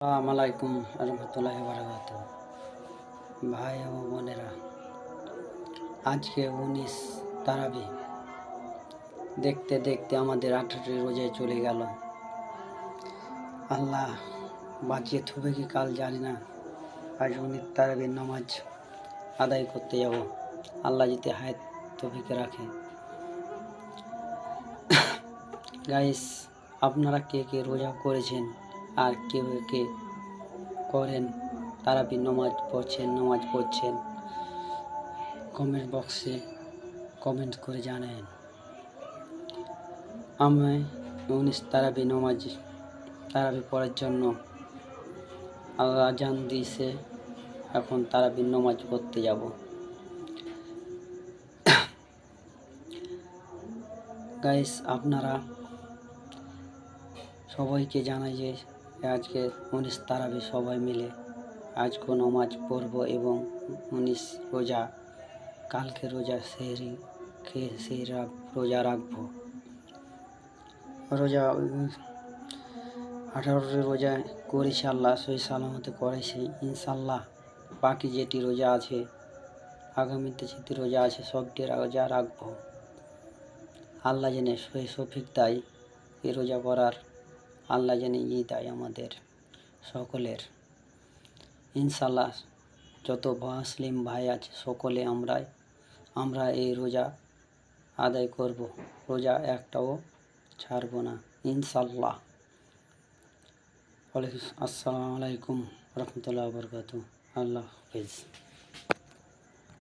আসসালামু আলাইকুম রহমতুল্লাহি বারাকাতুহু। ভাই ও বোনেরা, আজকে 19 তারাবি দেখতে দেখতে আমাদের 18টি রোজায় চলে গেল। আল্লাহ বাঁচিয়ে থুবে কি কাল জানি না। আজ 19 তারাবির নামাজ আদায় করতে যাব। আল্লাহ যদি হায়াত তৌফিক রাখে। গাইস, আপনারা কে কে রোজা করেছেন আর কে কে করেন, তারাবি নামাজ পড়ছেন, কমেন্ট বক্সে কমেন্ট করে জানান। আমি 19 তারাবি পড়ার জন্য আল্লাহ আজান দিয়েছে, এখন তারাবি নামাজ পড়তে যাব। গাইস, আপনারা সবাইকে জানাই যে আজকে 19 তারাবি সবাই মিলে আজকে নামাজ পড়ব এবং 19 রোজা, কালকে রোজা সেহরি খেয়ে রোজা রাখবো। রোজা 18টি রোজা করেছি, আল্লাহ সহি সালামতে করেছি ইনশাল্লাহ। বাকি যেটি রোজা আছে, আগামীতে যেটি রোজা আছে, সবটি রোজা রাখবো। আল্লাহ জেনে সহি সফিক দেয় এই রোজা করার, আল্লাহ জেনে দেয় আমাদের সকলের ইনশাল্লাহ। যত মুসলিম ভাই আছে সকলে আমরা এই রোজা আদায় করব, রোজা একটাও ছাড়ব না ইনশাল্লাহ। আসসালামু আলাইকুম রহমতুল্লাহি বারাকাতুহু। আল্লাহ হাফেজ।